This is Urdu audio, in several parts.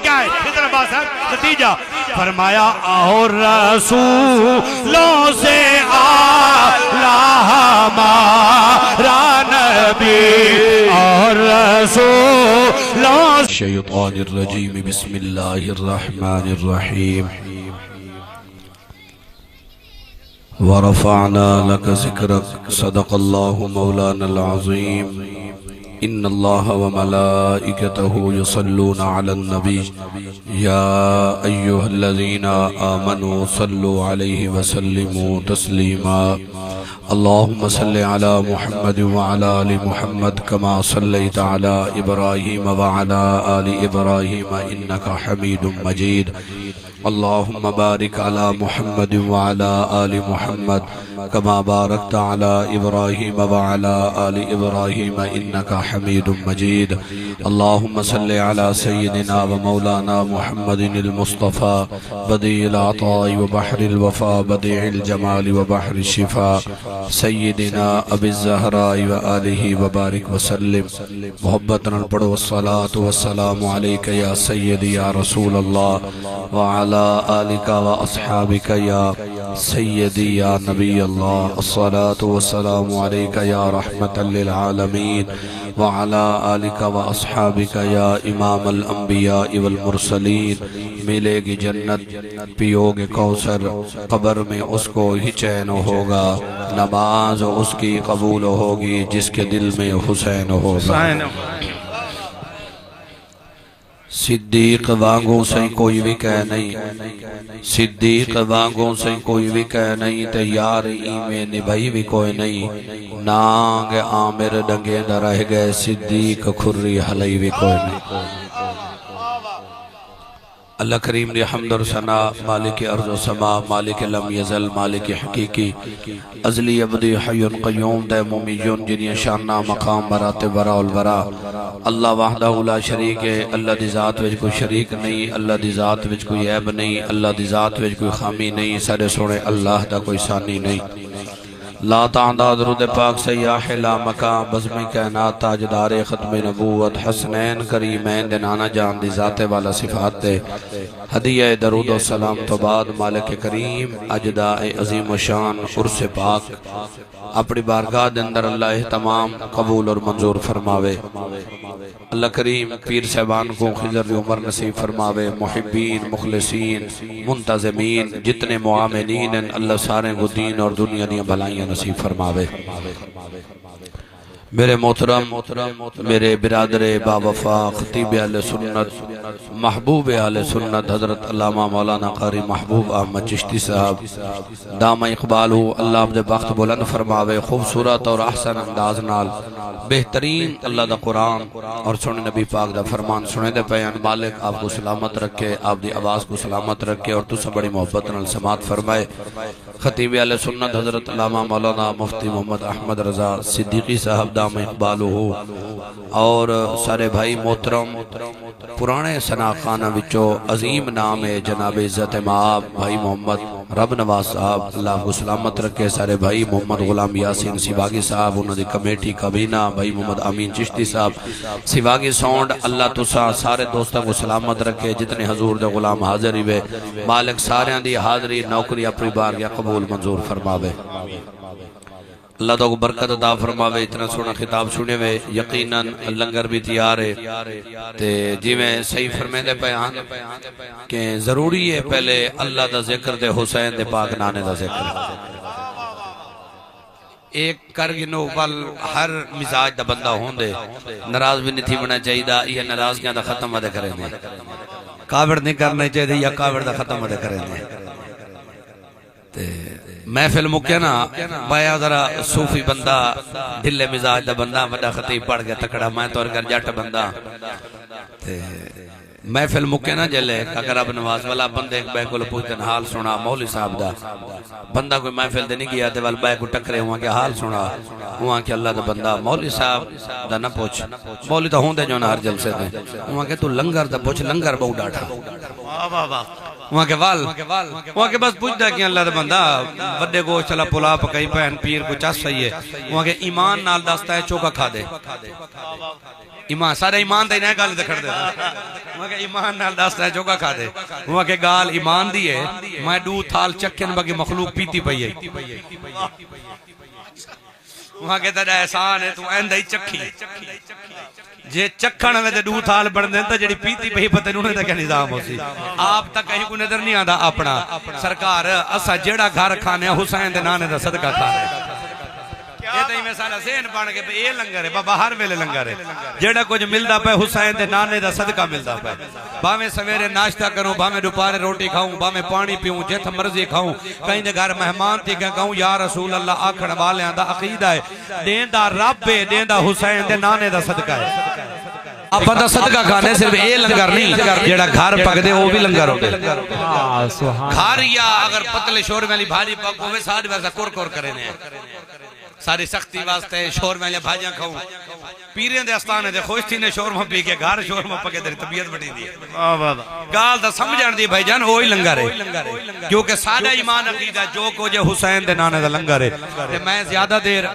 کیا ہے خضر عباس صاحب نتیجہ فرمایا اور رسولوں سے آلہ ہمارا نبی اور رسولوں الشیطان الرجیم بسم اللہ الرحمن الرحیم ورفعنا لك ذكرك صدق الله مولانا العظيم إن الله وملائكته يصلون على النبي يا أيها الذين آمنوا صلوا عليه وسلموا تسليما اللهم صل على محمد وعلى آل محمد كما صليت على إبراهيم وعلى آل إبراهيم إنك حميد مجيد اللهم بارك على محمد وعلى آل محمد كما باركت على إبراهيم وعلى آل إبراهيم إنك حميد مجيد اللهم صل على سيدنا ومولانا محمد المصطفى بديع العطاء وبحر الوفاء بديع الجمال وبحر الشفاء سيدنا أبي الزهراء وآله وبارك وسلم محبتنا البڑو والصلاة والسلام عليك يا سيدي يا رسول الله وعلى آلك وأصحابك يا سيدي يا نبي الله الصلاة والسلام عليك يا رحمة للعالمين وعلى آلك وأصحابك يا إمام الأنبياء والمرسلين ملے گی جنت پیو گے کوثر قبر میں اس کو ہی چین ہوگا نماز اس کی قبول ہوگی جس کے دل میں حسین ہوگا صدیق وانگوں سے کوئی بھی کہہ نہیں صدیق وانگوں سے کوئی بھی کہہ نہیں تے یار میں نبھائی بھی کوئی نہیں نانگ آمر ڈنگے نہ رہ گئے صدیق کھری حلی بھی کوئی نہیں اللہ کریم نے حمد و ثنا مالک ارض و سما مالک لم یزل مالک حقیقی ازلی ابدی حی قیوم دے مومیون جنہی شانہ مقام برات برا الورا اللہ وحدہ لا شریک ہے اللہ دی ذات وچ کوئی شریک نہیں اللہ دی ذات وچ کوئی عیب نہیں اللہ دی ذات وچ کوئی خامی نہیں سارے سونے اللہ دا کوئی ثانی نہیں لا تعداد درود پاک سیاح لا مکان بزمی کائنات تاجدار ختم نبوت حسنین کریمین دنانا جان دی ذات والا صفات دے ہدیہ درود و سلام تو بعد مالک کریم اجداء عظیم و شان عرص پاک اپنی بارگاہ دے اندر اللہ تمام قبول اور منظور فرماوے اللہ کریم پیر صاحبان کو خضر عمر نصیب فرماوے محبین مخلصین منتظمین جتنے معاملین اللہ سارے کو دین اور دنیا دیا بھلائیاں نصیب فرماوے میرے محترم میرے برادر با وفا خطیب اہل سنت محبوب اہل سنت حضرت علامہ مولانا قاری محبوب احمد چشتی صاحب دامہ اقبال ہو اللہ عبد بخت بلند فرماوے خوبصورت اور احسن انداز نال بہترین اللہ دا قرآن اور سنے نبی پاک دا فرمان سنے دے پیان مالک آپ کو سلامت رکھے آپ دی آواز کو سلامت رکھے اور تُسا بڑی محبت نال سماعت فرمائے خطیب اہل سنت حضرت علامہ مولانا مفتی محمد احمد رضا صدیقی صاحب دام اقبال ہو اور سارے بھائی محترم پرانے سناخانہ وچو عظیم نام ہے جناب عزت مآب بھائی محمد رب نواز صاحب اللہ کو سلامت رکھے سارے بھائی محمد غلام یاسین سیواگی صاحب انہوں دی کمیٹی کابینہ بھائی محمد امین چشتی صاحب سیواگی سونڈ اللہ تسا سارے دوستوں کو سلامت رکھے جتنے حضور دے غلام حاضری وے مالک سارے دی حاضری نوکری اپنی بار یا قبول منظور فرماوے اللہ تو برکت عطا فرماوے اتنا سونا خطاب سنے وے یقیناً لنگر بھی تیار ہے تے جی میں صحیح فرمے دے پیان کہ ضروری ہے پہلے اللہ دا ذکر دے حسین دے پاک نانے دا ذکر ایک کرگنو پل ہر مزاج دا بندہ ہون دے نراز بھی نہیں تھی بنا چاہی دا یہ نراز کیا دا ختم ودے کریں دے کاوڑ نہیں کرنے چاہی دے یا کاوڑ دا ختم ودے کریں دے محفل مکیا نا بایا ذرا صوفی بندہ دل مزاج دا بندہ وڈا خطیب پڑھ گیا تکڑا میں تو اگر جٹ بندہ محفل مکے نہ جلے اگر اب نواز والا بندے ایک بے کو پوچھتن حال سنا مولی صاحب دا بندہ کوئی محفل دے نہیں گیا تے وال بے کو ٹکرے ہوا کہ حال سنا ہوا کہ اللہ دا بندہ مولی صاحب دا نہ پوچھ مولی تو ہوں دے جو نہ ہر جلسے دے ہوا کہ تو لنگر دا پوچھ لنگر بہو ڈاٹھا وہاں کے وال وہاں کے بس پوچھ دا کہ اللہ دا بندہ بڑے گوش چلا پلا پکائی پہن پیر کو چاس صحیح ہے وہاں کے ایمان نال داستا ہے چوکا کھا دے ایمان سارے ایمان دا ہی نہ گال دکھڑ دے وہاں کہ ایمان نال دستا ہے چوکا کھا دے وہاں کہ گال ایمان دی ہے میں دو تھال چکھن بگی مخلوق پیتی پئی ہے وہاں کہ تیرا احسان ہے تو ایندہ ہی چکھی جے چکھن والے تے دو تھال بن دیں تے جڑی پیتی پئی پتہ انہوں نے تے کیا نظام ہو سی آپ تک کہیں کوئی نظر نہیں آندا اپنا سرکار اسا جیڑا گھر کھانے حسین دے نانے دا صدقہ کھا رہے یہ تو ہی میں سارا ذہن بن کے یہ لنگر ہے بابا ہر ویلے لنگر ہے جیڑا کچھ ملدا پے حسین دے نانے دا صدقہ ملدا پے باویں سویرے ناشتہ کروں باویں دوپہرے روٹی کھاؤں باویں پانی پیوں جتھ مرضی کھاؤں کہیں دے گھر مہمان تھی کہ کہوں یا رسول اللہ آکھڑ والیاں دا عقیدہ ہے دیندا رب ہے دیندا حسین دے نانے دا صدقہ ہے آپ دا صدقہ کھانے صرف اے لنگر نہیں جیڑا گھر پک دے وہ بھی لنگر ہوتے کھاریا اگر پتلے شور میں لی بھاری پک ہوئے سارے ویسا کور کور کرنے ساری سختی واسطے شور میں لے بھاجیاں کھاؤں پیریں دے استانے دے خوش تھی نے شورمہ پی کے گھر شورمہ پکے دے طبیعت بڑی دی گال دا سمجھان دی بھائی جان وہی لنگر ہے کیونکہ سادہ ایمان عقیدہ جو کو جے حسین دے نانے دا لنگر ہے تے میں زیادہ دیر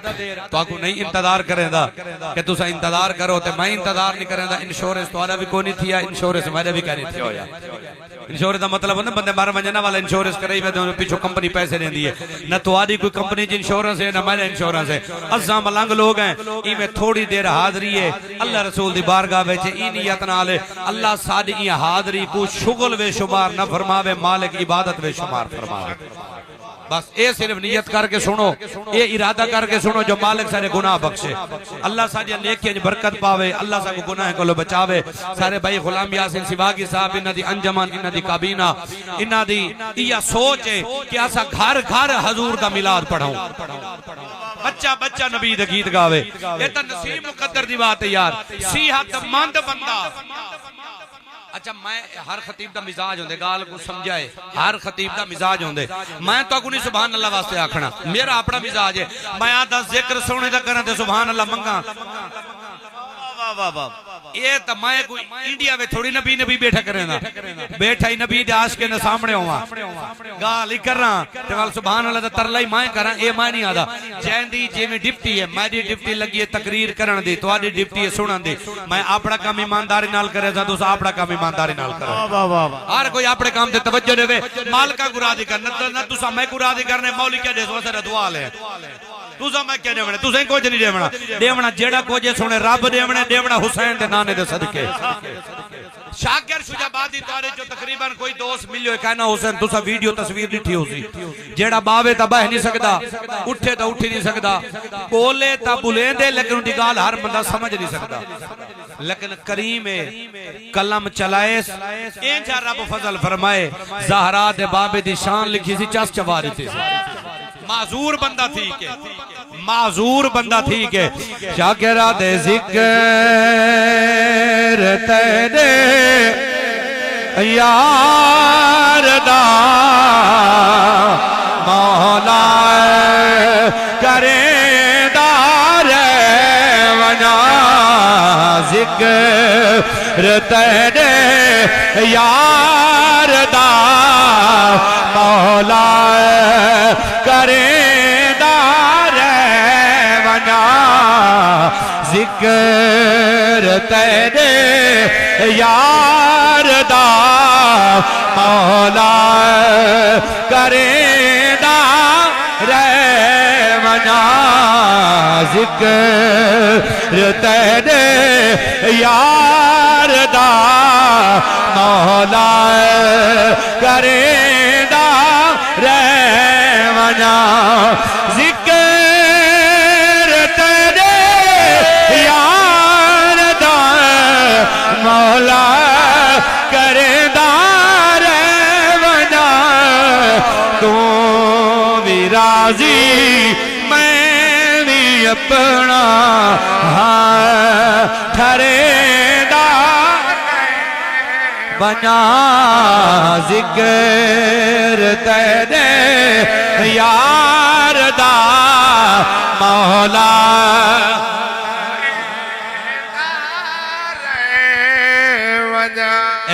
تو آکو نہیں انتظار کریں دا کہ تو سا انتظار کرو تے میں انتظار نہیں کریں دا انشورنس تو آدھا بھی کوئی نہیں تھیا انشورنس میرے بھی کہنی تھی ہویا انشورنس دا مطلب ہے نا بندے بارہ منجنہ والا انشورنس کرے ہی میں پیچھو کمپنی پیسے دیں دیئے نہ تو آدھی کوئی کمپنی جی انشورنس ہے نہ میرے انشورنس ہے ازام ملنگ لوگ ہیں ای میں تھوڑی دیر حاضری ہے اللہ رسول دی بارگاہ بیچے ای نیت نالے اللہ سادی ای حاضری کو شغل وے شمار نہ فرماوے مالک عبادت وے شمار فرماوے بس اے صرف نیت کر کے سنو اے ارادہ کر کے سنو جو مالک سارے گناہ بخشے اللہ ساری نیکی برکت پاوے اللہ سارے گناہ کو لو بچاوے سارے بھائی غلام یاسین سباگی صاحب انہ دی انجمان انہ دی کابینہ انہ دی یہ سوچ ہے کہ ایسا گھر گھر حضور دا میلاد پڑھاؤں بچہ بچہ نبی دا گیت گاوے یہ تا نصیب مقدر دی بات ہے یار صحت مند بندہ اچھا میں ہر خطیب دا مزاج ہوندے گال کو سمجھائے ہر خطیب دا مزاج ہوندے میں تو اگنی سبحان اللہ واسطے آکھنا میرا اپنا مزاج ہے میں آدھا ذکر سونے دا کرنا دے سبحان اللہ منگا یہ تا میں کوئی انڈیا میں تھوڑی نبی بیٹھا کریں نا بیٹھا ہی نبی دے آش کے نا سامنے ہوا گال ہی کر رہا تو سبحان اللہ دا ترلائی مائیں کر رہا اے مائیں نہیں آدھا جیندی جی میں ڈپٹی ہے میری ڈپٹی لگی ہے تقریر کرن دی تو آدھی ڈپٹی ہے سنن دی میں اپنا کام ایمانداری نال کرے تھا دوسرا اپنا کام ایمانداری نال کرے ہر کوئی اپنے کام دے توجہ دے مالکہ گرا دی کرنا نہ دوسرا میں گرا دی کرنے مولی کیا دے سوسر دعا لے تُسا میں کیا دیونا تُسا ہی کچھ نہیں دیونا دیونا جیڑا کوجے سنے رب دیونا دیونا حسین دے نانے دے صدقے شاکر شجابادی تارے جو تقریباً کوئی دوست ملیو کہنا حسین تُسا ویڈیو تصویر نہیں ہو سی جیڑا باوے تا بہ نہیں سکتا اٹھے تا اٹھی نہیں سکتا بولے تا بولیں دے لیکن ان کی گال ہر بندہ سمجھ نہیں سکتا لیکن کریم کلم چلائے اینجا رب فضل فرمائے زہرا دے بابے دی شان لکھی سی چاس چواری تھی معذور بندہ تھی کہ معذور بندہ تھی کہ شاکرہ دے ذکر تیرے یار دا مولا کرے دار ونا ذکر تیرے یار دا مولا کرے دار ونا ذکر تیرے یار دا مولا کرے دار ونا ذکر تیرے یار دا مولا کرے دار ونا ذکر تیرے یار دا مولا کرے دار ونا تو بھی راضی میں بھی اپنا ٹھہرے دار بنا ذکر تیرے یار دا مولا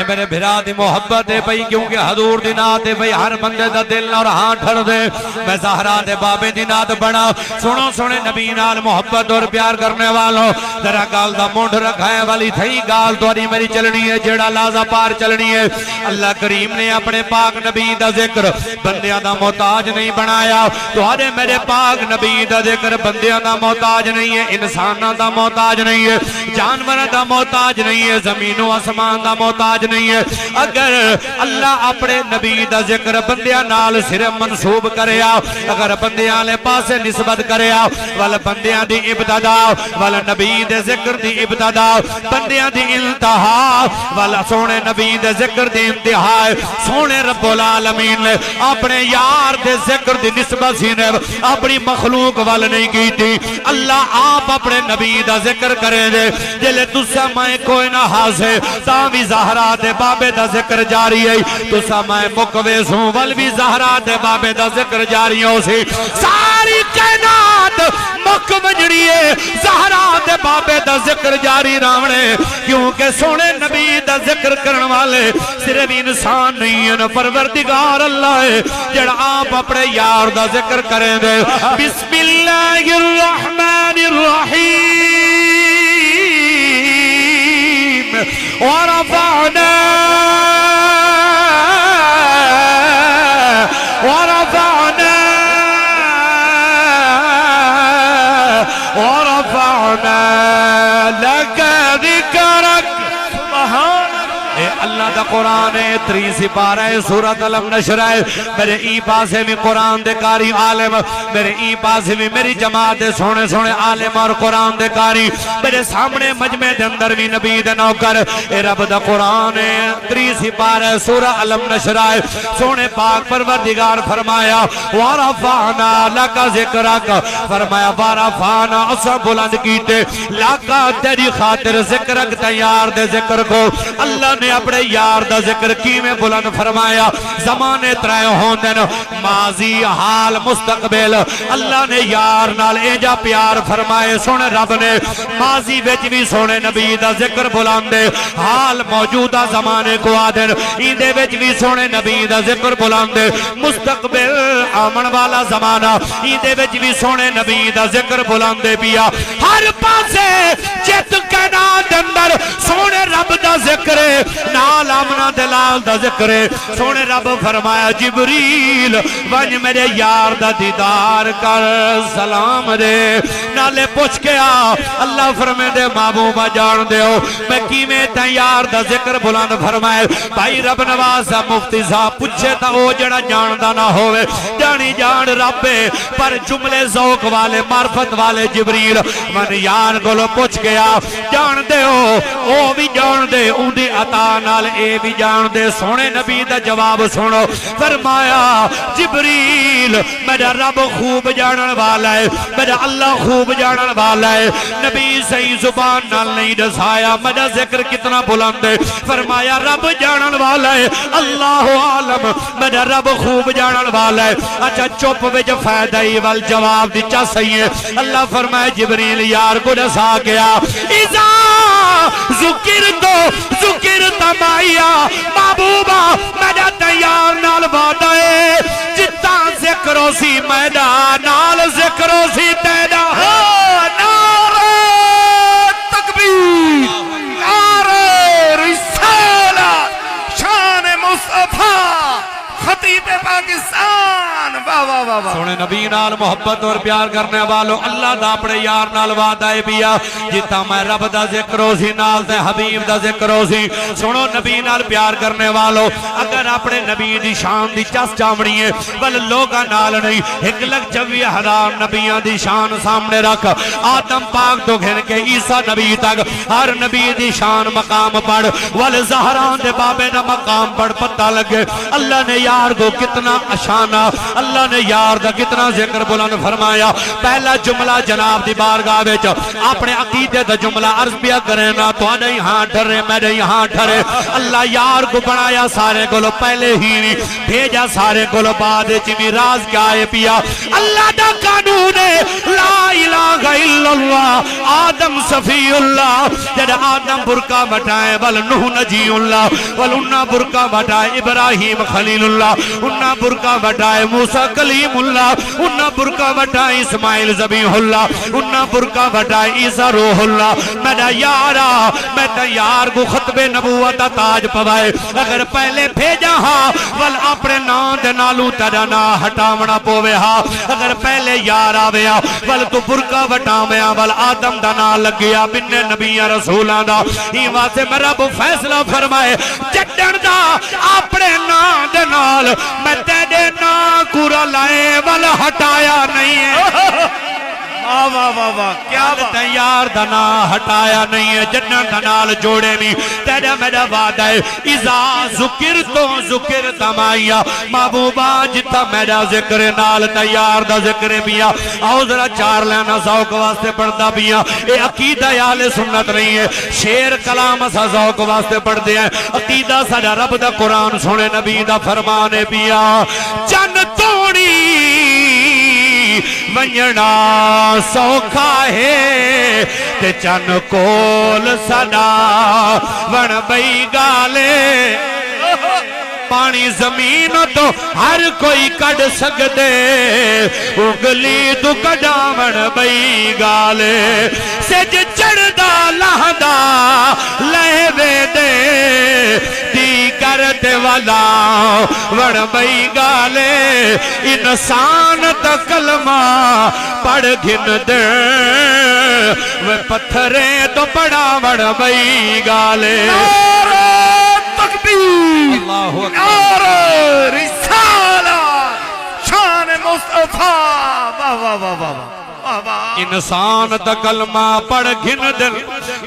میرے بھرا دی محبت ہے پئی کیونکہ حضور دی نات ہے پئی ہر بندے دا دل اور ہاں ٹھڑ دے میں زہرا دے بابے دی نات بڑا سنو سنے نبی نال محبت اور پیار کرنے والوں ذرا گال دا مونڈ رکھائے والی تھئی گال تواری میری چلنی ہے جیڑا لازا پار چلنی ہے اللہ کریم نے اپنے پاک نبی دا ذکر بندیاں دا محتاج نہیں بنایا توارے میرے پاک نبی دا ذکر بندیاں دا محتاج نہیں ہے انساناں دا محتاج نہیں ہے جانوراں دا محتاج نہیں ہے زمین و آسمان دا محتاج نہیں ہے اگر اللہ اپنے نبی دا ذکر بندیاں نال صرف منصوب کریا اگر بندیاں لے پاسے نسبت کریا والا بندیاں دی ابتدا والا نبی دے ذکر دی ابتدا بندیاں دی انتہا والا سونے نبی دے ذکر دی انتہا سونے رب العالمین نے اپنے یار دے ذکر دی نسبت سی نے اپنی مخلوق والا نہیں کی تھی اللہ آپ اپنے نبی دا ذکر کرے دے جلے تسا میں کوئی نہ حاصے تاوی زہرا دے بابے دا ذکر جاری ہے تسا میں مقویس ہوں والوی زہرا دے بابے دا ذکر جاری ہو سی ساری کائنات مقوجڑی ہے زہرا دے بابے دا ذکر جاری راونے کیونکہ سونے نبی دا ذکر کرن والے صرف انسان نہیں ہے پروردگار اللہ ہے جڑا آپ اپنے یار دا ذکر کریں دے بسم اللہ الرحمن الرحیم ورفعنا لك ذكرك سبحان اللہ دا قرآن ہے 3 سپارہ ہے سورۃ علم نشر ہے میرے ای پاسے میں قرآن دے کاری عالم میرے ای پاسے میں میری جماعت سونے سونے عالم اور قرآن دے کاری میرے سامنے مجمع دے اندر بھی نبی دے نوکر اے رب دا قرآن ہے 3 سپارہ سورہ علم نشر ہے سونے پاک پروردگار فرمایا وَرَفَعْنَا لَكَ ذِكْرَكَ فرمایا وَرَفَعْنَا اسا بلند کیتے لاکا تیری خاطر ذکرک تیار دے ذکر کو اللہ نے اپنے یار دا ذکر کی میں بلند فرمایا زمانے ترائے ہوندن ماضی حال مستقبل اللہ نے یار نال ایجا پیار فرمائے سونے رب نے ماضی وچ بھی سونے نبی دا ذکر بلندے حال موجودہ زمانے کو آدن ایندے وچ بھی سونے نبی دا ذکر بلندے مستقبل آمن والا زمانہ ایندے وچ بھی سونے نبی دا ذکر بلندے پیا ہر پاسے جت کائنات اندر سونے رب دا ذکر نال آمنہ دلال دا ذکر سونے رب فرمایا جبریل ونج میرے یار دا دیدار کر سلام دے نالے پوچھ کے آ اللہ فرمے دے محبوبہ جان دے ہو میں کیمیں تیار دا ذکر بلند فرمائے بھائی رب نواز مفتی صاحب پوچھے تا او جڑا جان دا نہ ہوئے جانی جان رب پر جملے ذوق والے معرفت والے جبریل من یار گلو پوچھ کے آ جان دے ہو او بھی جان دے اون دی عطا نال اے بھی جان دے سونے نبی دا جواب سنو فرمایا جبریل میرا رب خوب جانن والا ہے میرا اللہ خوب جانن والا ہے نبی صحیح زبان نال نہیں دسایا میرا ذکر کتنا بلند ہے فرمایا رب جانن والا ہے اللہ عالم میرا رب خوب جانن والا ہے اچھا چپ وچ فائدہ ہی وال جواب دی چا صحیح ہے اللہ فرمایا جبریل یار کو دسا گیا اذا ذکر تو ذکر تمایا محبوبہ میرا تیار نال وعدہ ہے جتا ذکرو سی میدان نال ذکرو سی تیدا نعرہ تکبیر نعرہ رسالت شان مصطفیٰ خطیب پاکستان واہ واہ واہ واہ سونے نبی نال محبت اور پیار کرنے والو اللہ دا اپنے یار نال وعدہ ہے پیا جتا میں رب دا ذکر ہو سی نال تے حبیب دا ذکر ہو سی سنو نبی نال پیار کرنے والو اگر اپنے نبی دی شان دی چس چامڑی ہے بل لوگا نال نہیں 1,24,000 نبیان دی شان سامنے رکھ آدم پاک تو گھن کے عیسیٰ نبی تک ہر نبی دی شان مقام پڑھ والزہران دے بابے نہ مقام پڑھ پتہ لگے اللہ نے یار کو کتنا اشانہ اللہ اللہ نے یار دا کتنا ذکر بلند فرمایا. پہلا جملہ جناب دی بارگاہ وچ اپنے عقیدے دا جملہ عرض بیا کرے نا تو آنے یہاں ٹھرے میرے یہاں ٹھرے. اللہ یار کو بنایا سارے کو پہلے ہی نہیں بھیجا سارے کو بعد چمی راز کیا ہے پیا. اللہ دا قانون ہے لا الہ الا اللہ. آدم صفی اللہ جد آدم برکا بٹائے ول نوح نجی اللہ ول انہ برکا بٹائے ابراہیم خلیل اللہ انہ برکا بٹائے موسیٰ کلیم اللہ انہ برکا بٹائے اسماعیل ذبیح اللہ انہ برکا بٹائے عیسیٰ روح اللہ. میرا یارا میں تیار کو خطب نبوت تاج پوائے اگر پہلے بھیجا ہاں ول اپنے نام دے نالو تیرا نا ہٹاونا پوے ہاں. اگر پہلے یار آویا ول تو برکا بٹاویا ول آدم دا نا لگیا بننے نبیاں رسولاں دا. ہی واسے میرا رب فیصلہ فرمائے چڈن دا اپنے نام دے نال میں تیرے نا کورا لائے ول ہٹایا نہیں ہے. واہ واہ واہ کیا تیار دنا ہٹایا نہیں ہے جنن دنال جوڑے نہیں. تیرا میرا وعدہ ہے اذا ذکر تو ذکر تمایا محبوبہ جتا میرا ذکر نال تیار دا ذکر بیا. آؤ ذرا چار لینا ذوق واسطے پڑھتا بیا. اے عقیدہ اہل سنت نہیں ہے شیر کلام سا ذوق واسطے پڑھ دیا ہے. عقیدہ سا رب دا قرآن سنے نبی دا فرمانے بیا. جن توڑی ونجنا سوکھا ہے تے چن کول سدا ون بئی گالے. پانی زمین تو ہر کوئی کڑ سکدے اگلی تو کڑاون بئی گالے. سج چڑھدا لہدا لہوے دے دی کرتے والا وڑ بئی گالے. انسان تا کلمہ پڑھ گھن دے وہ پتھرے تو پڑا وڑ بئی گالے. اللہ اکبر رسالہ شان مصطفیٰ. واہ واہ واہ واہ. انسان تا کلمہ پڑھ گھن دل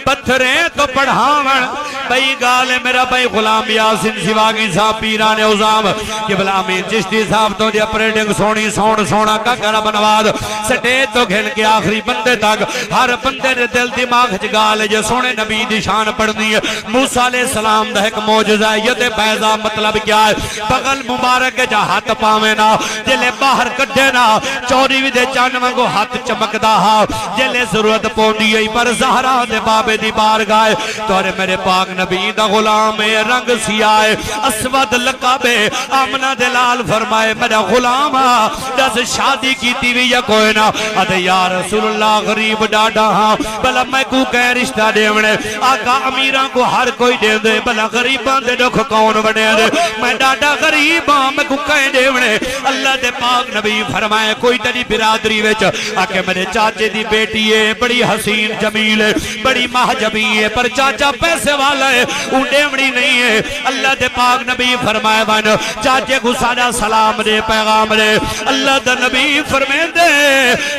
پتھرے تو پڑھاون بئی گالے. میرا بھائی غلام یاسین سواگی صاحب پیران عظام قبلہ امین چشتی صاحب تو دی اپریٹنگ سونی سونا کا کرا بنواد سٹے تو گھن کے آخری بندے تک ہر بندے نے دل دماغ گالے جو سونے نبی دی شان پڑھ دی ہے. موسیٰ علیہ السلام دا ایک موجزہ ہے ید بیضا مطلب کیا ہے بغل مبارک جا ہاتھ پاوے نا جلے باہر کڈے نا چوری وی دے چانویں کو ہاتھ چمکدا ہا جلے ضرورت پوندی ہے پر زہرا دے بابے دی بارگاہ تورے میرے پاک نبی دا غلام رنگ سیاہ اسود لقبے آمنہ دلال فرمائے میرا غلام دس شادی کی تیوی یا کوئی نا ادھے یا رسول اللہ غریب ڈاڈا ہاں بلا میں کو کہہ رشتہ دیونے آقا امیران کو ہر کوئی دے دے بلا غریبان دے دکھ کون بنے دے میں ڈاڈا غریبان میں کو کہہ دیونے. اللہ دے پاک نبی فرمائے کوئی تری برادری ویچ آکے میرے چاچے دی بیٹی ہے بڑی حسین جمیل ہے بڑی محجبی ہے پر چاچا پیسے والا ہے اونڈیمڑی نہیں ہے. اللہ دے پاک نبی فرمائے بان چاچے کو سارا سلام دے پیغام دے. اللہ دے نبی فرمائے دے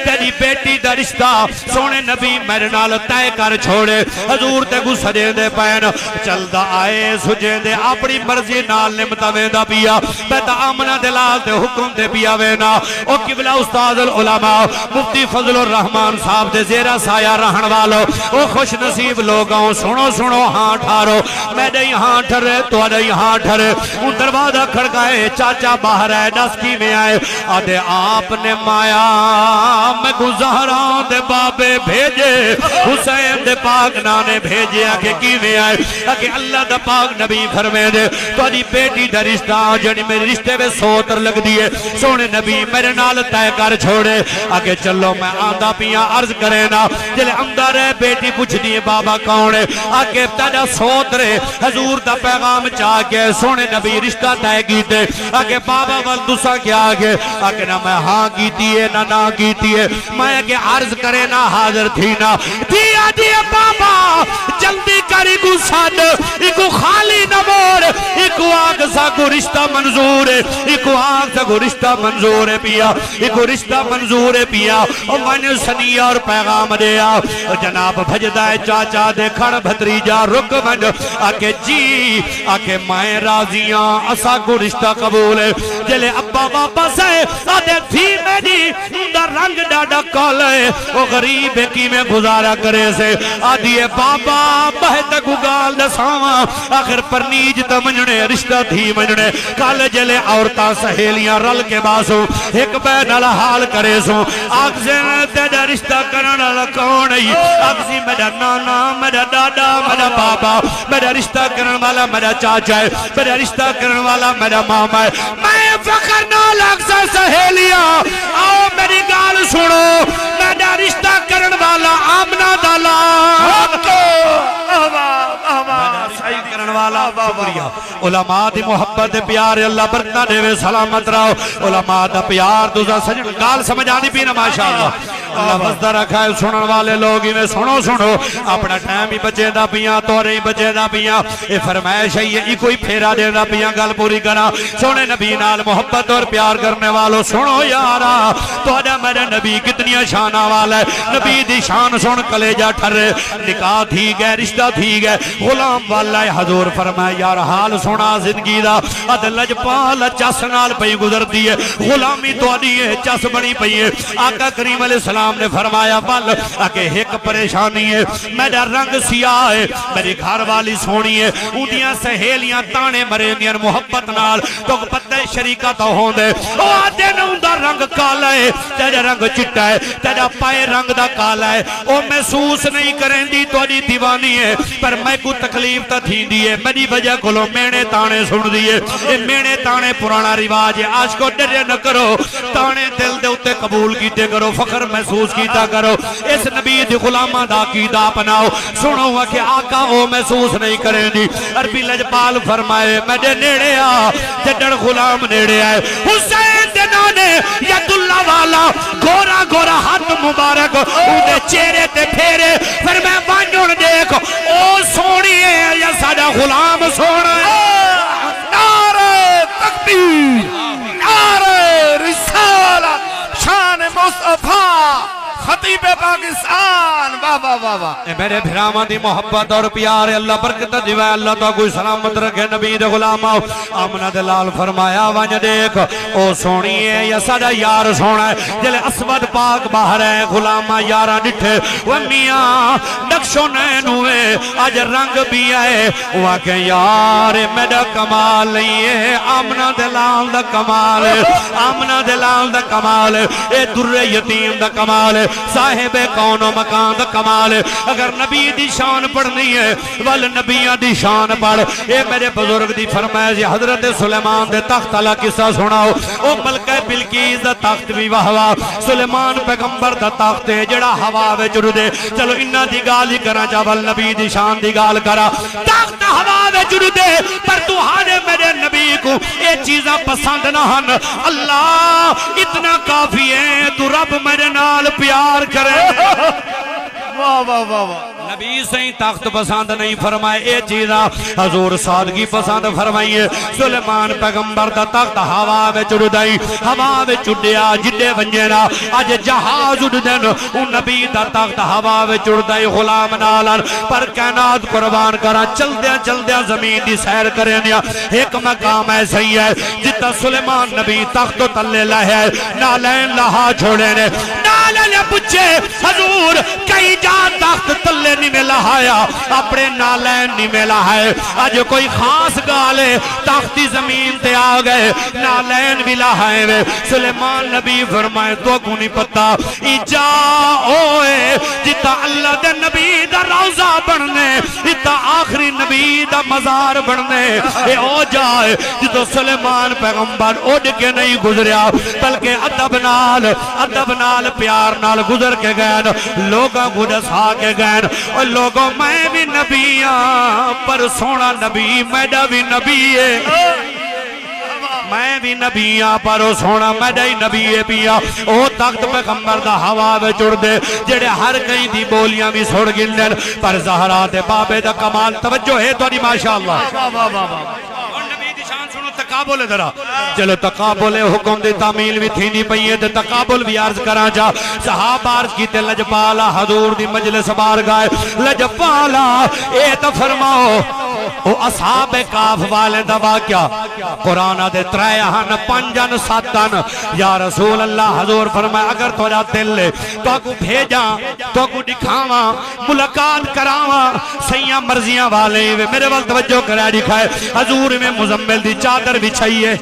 تیری بیٹی دا رشتہ سونے نبی میرے نال تائے کر چھوڑے حضور تے کو سجے دے پین چل دا آئے سجے دے اپنی مرضی نال نمتا ویندہ پیا بیتا آمنہ دلال دے حکم دے پیا وینا. او قبلہ استاد العلماء مفتی فضل الرحمن صاحب دے زیرہ سایہ رہن والو او خوش نصیب لوگوں سنو ہاں ٹھارو میرے یہاں ٹھرے تو اڈے یہاں ٹھرے. ان دروازہ کھڑکائے چاچا باہر ہے ڈسکی میں آئے آدھے آپ نے مایا میں کو زہران دے بابے بھیجے حسین دے پاک نانے بھیجے آکے کی میں آئے آکے اللہ دے پاک نبی فرمے دے تو ادھی بیٹی دا رشتہ جنی میرے رشتے میں سوتر لگ دیئے سونے نبی میرے نال تائے کر چھوڑے آکے چلو میں آندہ پیاں عرض کرے نا جلے اندر ہے بیٹی پوچھ دیئے بابا کون ہے آکے تیجا سوترے حضور دا پیغام چاہ کے سونے نبی رشتہ تائے کیتے آکے بابا والدوسا کیا آگے آکے نا میں ہاں کیتی ہے نا کیتی ہے میں کہ عرض کرے نا حاضر تھی نا دیا بابا جلدی کری کو ساد ایکو خالی نمور ایکو آگ سا کو رشتہ منظور ہے ایکو آگ سا کو رشتہ منظور ہے پیا ایکو رشتہ منظور ہے پیا اور من سنی اور پیغام دیا جناب بھجدہ چاچا دے کھڑ بھتریجا رک من آکے جی آکے مائیں راضیاں اسا کو رشتہ قبول ہے جلے ابا واپس ہے آدھے تھی میری دا رنگ ڈاڈا کال ہے وہ غریب کی میں گزارا کرے سے آدھیے بابا بہت گگال دساواں آخر پر نیج تا منجنے رشتہ تھی منجنے کال جلے عورتہ سہیلیاں رل کے باسو ایک بین حال کرے سو آگزے تیجا رشتہ کرنا لکون ہے آگزی میرا نانا میرا دادا میرا بابا میرا رشتہ کرنے والا میرا چاچا ہے میرا رشتہ کرنے والا میرا ماما ہے میں فخر نہ لگ سا سہیلیاں آؤ میری گال سنو میرا رشتہ کرنے والا آمنہ دالا کرنے والا شکریہ علماء دی محبت پیار اللہ برکتہ دے وے سلامت رہو علماء دا پیار دوزہ سجن گال سمجھ آنی پینا ماشاءاللہ اللہ وزدہ رکھا ہے سنن والے لوگ ہی میں سنو اپنا ٹائم ہی بچے دا پیاں تو رہی بچے دا پیاں یہ فرمائش ہے یہ کوئی پھیرا دے دا پیاں گل پوری کرا سونے نبی نال محبت اور پیار کرنے والوں سنو یارا تو آجا میرے نبی کتنی شانہ والا ہے نبی دی شان سن کلیجہ ٹھرے نکاح تھی گئے رشتہ تھی گئے غلام والا ہے حضور فرمائے یار حال سنا زندگی دا اد لجپال چس نال پئی گزر دیئے غلامی تو دیئے چس بڑی پئی ہے آقا کریم علیہ السلام نے فرمایا بل آکے ایک پریشانی ہے میرا رنگ سیاہ ہے میری گھر والی سونی ہے اندیاں سہیلیاں تانے مرے دیاں محبت نال تو پتہ شریکہ تو ہوں دے او آدھے نوندہ رنگ کالا ہے تیرا رنگ چٹا ہے تیرا پائے رنگ دا کالا ہے او محسوس نہیں کریں دی تو دی دیوانی ہے پر میں کو تکلیف تا تھی دیئے میری وجہ کھلو مینے تانے سن دیئے یہ مینے تانے پرانا رواج ہے آج کو ڈرے نہ کرو تانے دل دے اتے قبول کیتے کرو فخر محسوس کیتا کرو اس نبی دی غلامہ دا کیدہ اپناؤ سنو ہوا کہ آقا وہ محسوس نہیں کریں دی عربی لجپال فرمائے میرے نیڑے آ جڈڑ غلام نیڑے آئے حسین دنانے ید اللہ والا گورا گورا ہاتھ مبارک انہیں چہرے تے پھیرے پھر میں بانجوڑ دیکھو او سونی ہے یا ساڑا غلام سونا ہے نعرہ تکبیر نعرہ رسالت شان مصطفیٰ خطیب پاکستان بابا بابا میرے بھراما دی محبت اور پیار اللہ برکت دیوائے اللہ تو کوئی سلامت رکھے نبی دے غلام آمنہ دلال فرمایا وانج دیکھ او سونی ہے یا ساڑا یار سونا ہے جلے اسود پاک باہر ہے غلامہ یارہ ڈٹھے ومیاں نقشو نینوے آج رنگ بھی آئے واقع یار میرا کمال نہیں ہے آمنہ دلال دا کمال ہے آمنہ دلال دا کمال ہے اے در یتیم دا کمال ہے صاحب کون و مکان دا کمال ہے اگر نبی دی شان پڑھنی ہے ول نبیہ دی شان پڑھ اے میرے بزرگ دی فرمائے حضرت سلیمان دے تخت اللہ قصہ سناؤ او ملکہ بلقیس دا تخت بھی وہوا سلیمان پیغمبر دا تخت ہے جڑا ہوا وے جڑ دے چلو انہا دی گالی کرا چاول نبی دی شان دی گال کرا تخت ہوا وے جڑ دے پر تو ہانے میرے نبی کو اے چیزاں پسند نہ ہن اللہ اتنا کافی ہے تو رب میرے نال پیار کرے واہ واہ واہ واہ نبی سے تخت پسند نہیں فرمائے اے چیزاں حضور سادگی پسند فرمائیے سلیمان پیغمبر دا تخت ہوا میں چڑھ دائی ہوا میں چڑھیا جدے ونجینا آج جہاز اڑ دن ان نبی دا تخت ہوا میں چڑھ دائی غلام نالن پر کائنات قربان کرا چل دیا زمین دی سیر کریں دیا ایک مقام ایسا ہی ہے جتا سلیمان نبی تخت تلے لہے نالین لہا چھوڑے نے نالین پچھے حضور کئی جا تخت تلے نہیں ملا ہے اپنے نالین نہیں ملا ہے آج کوئی خاص گالے تختی زمین تے آگئے نالین ملا ہے سلیمان نبی فرمائے تو کو نہیں پتا ایجا اوئے جتا اللہ دے نبی دا روزہ بڑھنے جتا آخری نبی دا مزار بڑھنے اے او جائے جتا سلیمان پیغمبر اڑ کے نہیں گزریا بلکہ ادب نال پیار نال گزر کے گئے لوگاں گھڑس آگے گئے اور لوگوں میں بھی نبیاں پر سونا نبی میڈا بھی نبی ہے میں بھی دی نبیاں پر او سونا میڈا ہی نبی پیا او تخت پیغمبر دا ہوا وچ اڑ دے جڑے ہر کہیں دی بولیاں بھی سڑ گندن پر زہرا تے بابے دا کمال توجہ ہے تہاڈی ماشاءاللہ تقابل ادھرا چلو تقابل حکم دی تعمیل بھی تھی نہیں پئی ہے تے تقابل بھی عرض کراں جا صحابہ عرض کیتے لجپالا حضور دی مجلس بار گئے لجپالا اے تو فرماؤ او اصحاب کاف والے دا واقعہ قرآن دے تریہن پنجن ساتن یا رسول اللہ حضور فرمائے اگر تھوڑا دل لے تو کو بھیجاں تو کو دکھاواں ملاقات کراواں سیاں مرضیاں والے میرے وقت توجہ کرا دکھائے حضور میں مزمل دی چادر بچھائیے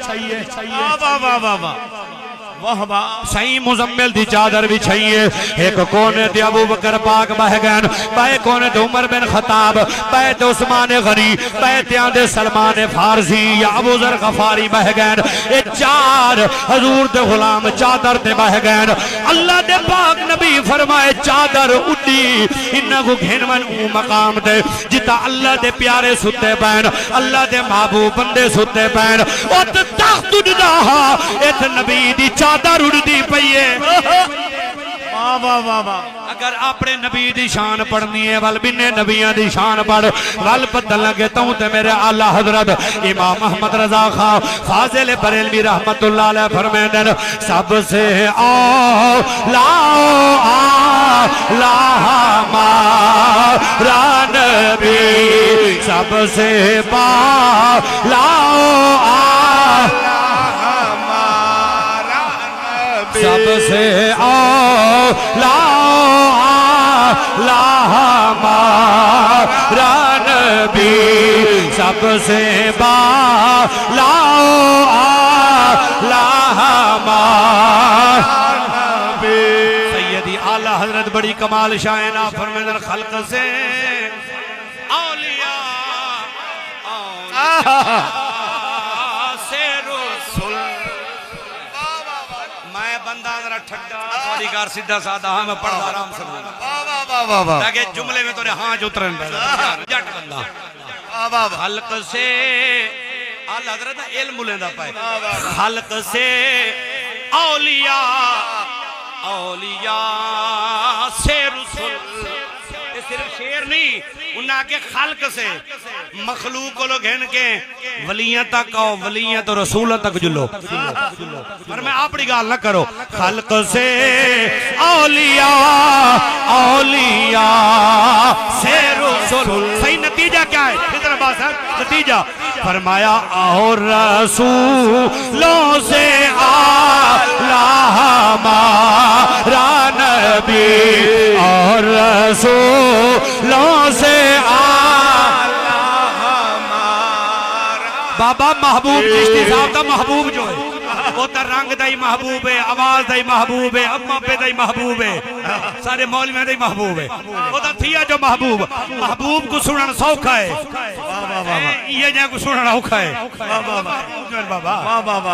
صحیح مزمل دی چادر بچھائیے ایک کونے تے ابو بکر پاک بہ گئے بائے کونے تے عمر بن خطاب بائے تے عثمان غنی بائے تے آندے سلمان فارسی یا ابو ذر غفاری بہ گئے اے چار حضور دے غلام چادر تے بہ گئے اللہ دے پاک نبی فرمائے چادر اڈی انہاں کو گھنون او مقام دے جتا اللہ دے پیارے ستے پین اللہ دے محبوب بندے ستے پین او تے تخت اڈدا ایت نبی دی چادر اڑدی پئیے اگر اپنے نبی دی شان پڑھنی ہے ول بنے نبیان دی شان پڑھ ول بدل لگے تو تے میرے اعلی حضرت امام محمد رضا خان فاضل بریلوی رحمت اللہ علیہ فرمائیں سب سے اولا ہمارا نبی سب سے بالا سب سے اولا ہمارا نبی سب سے بالا ہمارا نبی سیدی اعلی حضرت بڑی کمال شائنہ فرمائیں خلق سے اولیاء سے رسول میں بندہ ذرا ٹھڈا تھوڑی کار سیدھا سادہ ہاں میں پڑھا آرام سے بولوں تاکہ جملے میں تو ہاں جو اترن جٹ بندہ خلق سے اعلی حضرت علم لیندہ پائے خلق سے اولیاء سے رسول صرف شعر نہیں انہاں کے خلق سے مخلوق کو لوگ ہیں کہ ولیاں تک آؤ ولیاں تو رسولہ تک جلو پر میں اپنی گال نہ کرو خلق سے اولیاء سے رسول صحیح نتیجہ کیا ہے کتنا بات ہے نتیجہ فرمایا اور رسولوں سے اعلیٰ ہمارا نبی اور رسولوں سے اعلیٰ ہمارا بابا محبوب چشتی صاحب دا محبوب جو ہے وہ تا رنگ دائی محبوب ہے آواز دائی محبوب ہے اما پہ دائی محبوب ہے سارے مولویاں دائی محبوب ہے وہ تا تھیا جو محبوب کو سنن سوکھا ہے یہ جائے کو سنن اوکھا ہے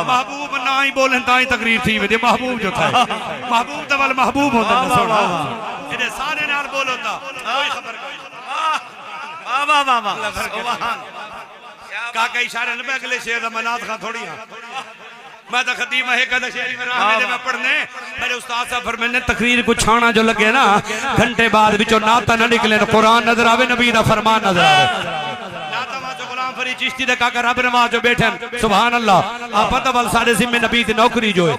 محبوب نہ ہی بولن تاہی تقریر تھی ویدے محبوب جو تھا محبوب تا والا محبوب ہوتا ہے سوڑا انہیں سارے نال بول ہوتا کوئی خبر کوئی سبحان کاکا اشارہ نبی اگلے شہر دا منات خواہ تھوڑی ہاں میں تا خطیمہ ہے کہتا شہری میں راہ میں پڑھنے میرے استاد صاحب فرمینے تقریر کو چھانا جو لگے نا گھنٹے بعد بچو ناتا نہ نکلے قرآن نظر آوے نبی دا فرمان نظر آوے ناتا ماں جو غلام فری چشتی دے کاکا رب نواز جو بیٹھن سبحان اللہ آپ پتہ بل سارے ذمہ نبی دی نوکری جو ہے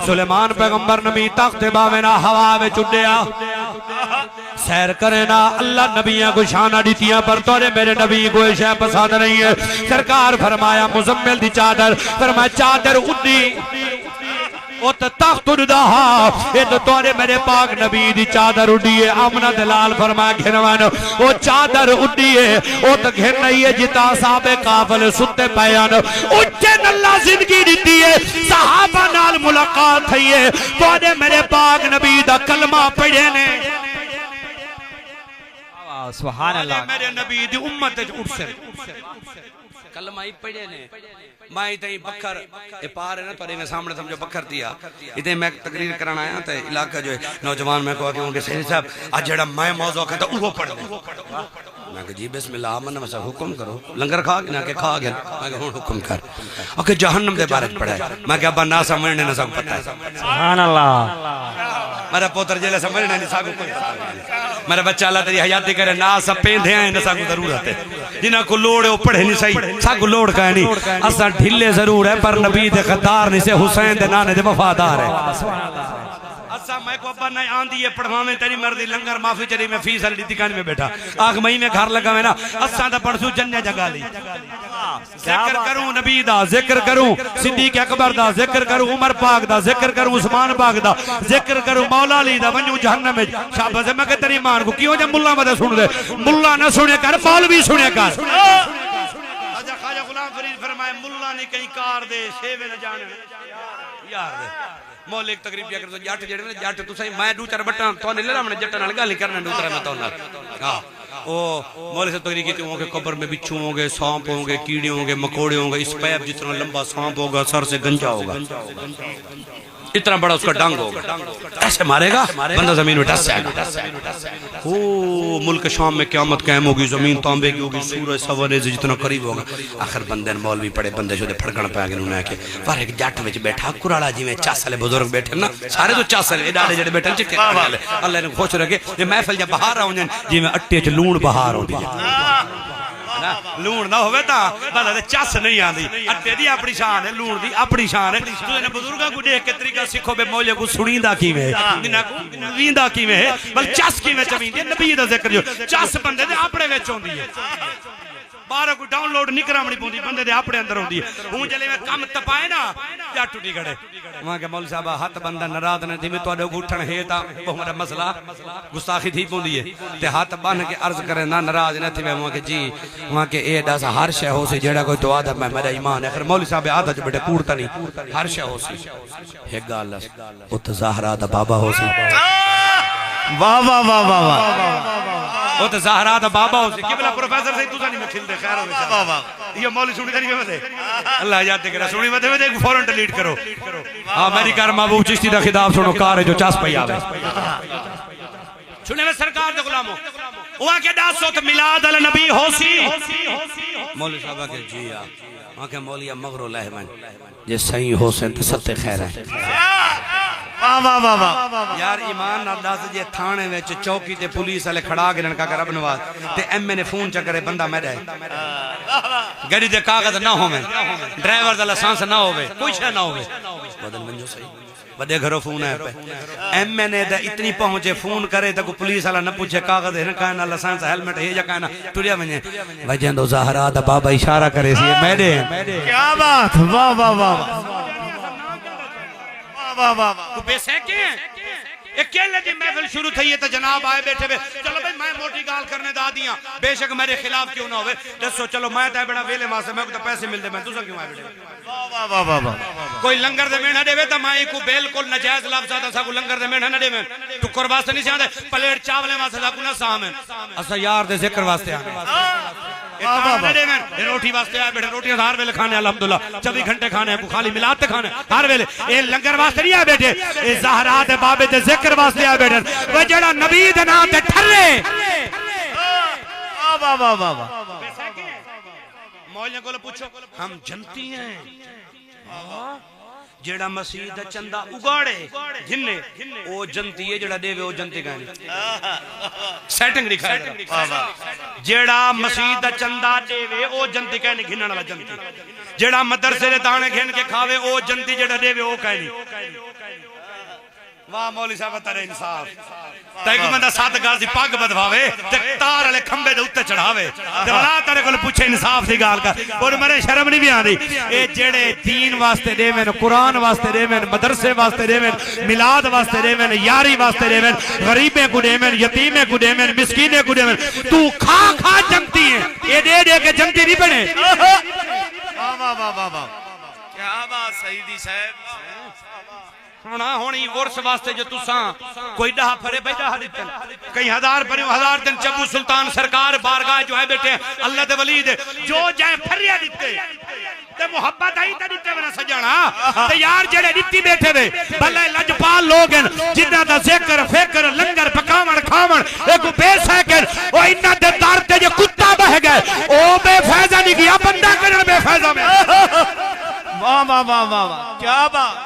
سلیمان پیغمبر نبی تخت باوینا ہوا میں چڈیا سیر کرنا اللہ نبیاں کو شانہ دیتیاں پر توڑے میرے نبی کو شے پسند نہیں ہے سرکار فرمایا مزمل دی چادر فرمایا چادر اڈی او تخت اڈدا اے تو توڑے میرے پاک نبی دی چادر اڈی ہے آمنہ دلال فرمایا گھنوان او چادر اڈی ہے او تو گھن نہیں ہے جتا صاحب کافل ستے پیان اچھن اللہ زندگی دیتی ہے صحابہ نال ملاقات ہے توڑے میرے پاک نبی دا کلمہ پڑھے نے سبحان اللہ میرے نبی دی امت اٹھ سے کلمہ ہی پڑھے نے میں تئی بکر اے پار ہے نا پر میں سامنے سمجھو بکر دیا ادھے میں تقریر کرنا آیا تے علاقہ جو ہے نوجوان میں کہا کہ ان کے سید صاحب آج جڑا میں موضوع کہتا وہ پڑھ دیں میں کہا جی بسم اللہ آمن وسا حکم کرو لنگر کھا گیا کہ کھا گیا میں کہا ہون حکم کر اوکے جہنم دے بارے پڑھا ہے میں کہا ابا نہ سمجھنے نہ سب پتہ ہے سبحان اللہ میرا پوتر جیلے سمجھنے نہیں ساکو کوئی پتہ نہیں میرا بچہ اللہ تیری حیاتی کرے نہ سب پیندھے ہیں نہ ساکو ضرورت ہے جنہاں کو لوڑ ہے وہ پڑھے نہیں صحیح ساکو لوڑ کا ہے نہیں اسا ڈھلے ضرور ہے پر نبی دے غدار نہیں سے حسین دے نانے دے وفادار ہے اسا میں کو ابا نہیں آن دیئے پڑھوا میں تیری مردی لنگر معافی چلی میں فیس علی دکان میں بیٹھا آگ مہی میں گھر لگا میں نا اسا دا پڑھسو جنیا جگہ لی ذکر کروں نبی دا ذکر کروں صدیق اکبر دا ذکر کروں عمر پاک دا ذکر کروں عثمان پاک دا ذکر کروں مولا علی دا ونجو جہنم میں شابہ میں کہ تیری مان کو کیوں جب ملا مدہ سن دے ملا نہ سنے کر مولوی سنے کر خواجہ غلام فرید فرمائے ملا نہیں کہیں کار دے سیوے نہ جانے یار دے مولی ایک تقریب کیا کرتا جاٹ جڑے میں جاٹ تو صحیح میں دو چار بٹا تو نے لے رہا میں جٹا نال گالی کرنا دو طرح میں تو نال او مولی سے تقریب کیتی ہوں کہ قبر میں بچھو ہوں گے سانپ ہوں گے کیڑے ہوں گے مکوڑے ہوں گے اس پیپ جتنا لمبا سانپ ہوگا سر سے گنجا ہوگا اتنا بڑا اس کا ڈانگ ہوگا ایسے مارے گا بندہ زمین میں ڈس جائے گا ملک شام میں قیامت قائم ہوگی زمین تانبے کی ہوگی سورج سورے سے جتنا قریب ہوگا آخر بندے مولوی پڑے بندے شدے پھڑکن پہ آگے انہوں نے کہ پر ایک جاٹ میں بیٹھا کرالا جی میں 4 سالے بزرگ بیٹھے نا سارے تو 4 سالے ڈاڑے جڑے بیٹھے چکے والے اللہ نے خوش رکھے یہ محفل جب بہار آؤں جن جی میں اٹے چ لون بہار ہو دیا لون نہ ہوئے تا بلہ دے چاس نہیں آن دی اٹے دی اپنی شان ہے لون دی اپنی شان ہے تو نے بزرگاں کو دیکھ کے طریقہ سکھو بے مولے کو سنیندہ کی میں ویندہ کی میں بل چاس کی میں چمین دی نبی دا ذکر جو چاس بندے دے اپنے ویچ ہوں دی ہے بارہ کوئی ڈاؤن لوڈ نہیں کرامنی پوندی بندے دے اپنے اندر ہوں دی ہے ہوں جلے میں کم تپائے نا یا ٹوٹی گھڑے وہاں کے مول صاحبہ ہاتھ بندہ نراد نے تھی میں تو اڈو گھٹن ہے تا وہ ہمارا مسئلہ گستاخی تھی پوندی ہے تے ہاتھ بان کے عرض کرے نا نراز نہ تھی میں وہاں کے جی وہاں کے اے ڈاسا ہر شے ہو سی جیڑا کوئی تو آدھا میں میرا ایمان ہے خیر مولی صاحب آدھا جو بیٹے کوڑتا نہیں ہر شے ہو سی ایک گال وہ تو زہرہ دا بابا ہو سی واہ واہ واہ واہ واہ وہ تو زہرہ دا بابا ہو سی قبلہ پروفیسر سے تو نہیں میں کھل دے خیر ہو یہ مولی سنی تھا نہیں میں دے اللہ یاد دے کرا سنی میں دے فوراں ڈیلیٹ کرو ہاں میری کار محبوب چشتی دا خطاب سنو کار ہے جو چاس پہ آوے سنے میں سرکار دے غلاموں وہاں کے ڈاسو تو میلاد النبی ہو سی مولی صاحبہ کے جی وہاں کے مولیہ مغرو لہمن جس صحیح ہو سن تو ستے خیر ہے یار ایمان نہ دس جے تھانے وچ چوکی تے پولیس والے کھڑا کے نکا کر ابنواز تے ایم نے فون چکرے بندہ میرا ہے گاڑی دے کاغذ نہ ہوویں ڈرائیور دا لائسنس نہ ہووے کوئی شے نہ ہووے بدل منجو صحیح بڑے گھروں فون ہے پہ ایم این اے دا اتنی پہنچے فون کرے تا کو پولیس والا نہ پوچھے کاغذ ہے نہ کہنا لائسنس ہیلمٹ ہے یا کہنا ٹریا ونجے وجہ دو زہرا دا بابا اشارہ کرے سی میرے کیا بات واہ واہ واہ تو بے سیکے ہیں اکیلے دی محفل شروع تھی ہے تو جناب آئے بیٹھے بے چلو بھئی میں موٹی گال کرنے دا دیاں بے شک میرے خلاف کیوں نہ ہوئے دسو چلو میں تے بڑا ویلے ماں سے میں کو پیسے مل دے میں دوسرا کیوں آئے بیٹھے کوئی لنگر دے میں نہ دے وے تا مائی کو بالکل نجائز لفظ آتا سا کو لنگر دے میں نہ دے میں ٹکر واسطے نہیں سیاں دے پلیٹ چاولے واسطے سا کو نہ سامن اسا یار دے ذکر واسطے آنے روٹی واسطے آئے بیٹھے روٹیاں ہر ویلے کھانے الحمدللہ 24 گھنٹے کھانے ہیں خالی ملاد تے کھانے ہر ویلے اے لنگر واسطے نہیں آئے بیٹھے اے زہرا دے بابے دے ذکر واسطے آئے بیٹھے وہ جڑا نبی دے نام تے ٹھرے مولیاں کو پوچھو ہم جنتی ہیں جیڑا مسیح دا چندہ اگاڑے جننے او جنتی ہے جیڑا دے وے او جنتی کہنے سیٹنگ دکھائے جیڑا مسیح دا چندہ دے وے او جنتی کہنے گھنن والا جنتی جیڑا مدرسے دے دانے گھن کے کھاوے او جنتی جیڑا دے وے او کہنی واہ مولی صاحب تارے انصاف تاکہ بندہ ساتھ گال سی پاگ بدھواوے تار علی کھمبے دے اتے چڑھاوے دلا تارے کو پوچھے انصاف سی گال کا اور مرے شرم نہیں بھی آن دی اے جڑے دین واسطے دے میں قرآن واسطے دے میں مدرسے واسطے دے میں ملاد واسطے دے میں یاری واسطے دے میں غریبیں کو دے میں یتیمیں کو دے میں مسکینے کو دے میں تو کھا کھا جمتی ہیں اے دے دے کے جمتی نہیں بنے کیا بات سیدی صاحب ہونا ہونی عرس واسطے جو تساں کوئی ڈہا پھرے بھائی ڈہا دیتن کئی ہزار پھرے ہزار دن چبو سلطان سرکار بارگاہ جو ہے بیٹھے اللہ دے ولی دے جو جائے پھریا دیتے تے محبت آئی تا دیتے بنا سجانا تے یار جڑے دیتی بیٹھے وے بلے لجپال لوگن جنہ دا ذکر فکر لنگر پکاون کھاون ایک بے سیکن او انہ دے دار تے جو کتا بہ گئے او بے فیضہ نہیں گیا بندہ کرن بے فیضہ میں واہ واہ واہ واہ کیا بات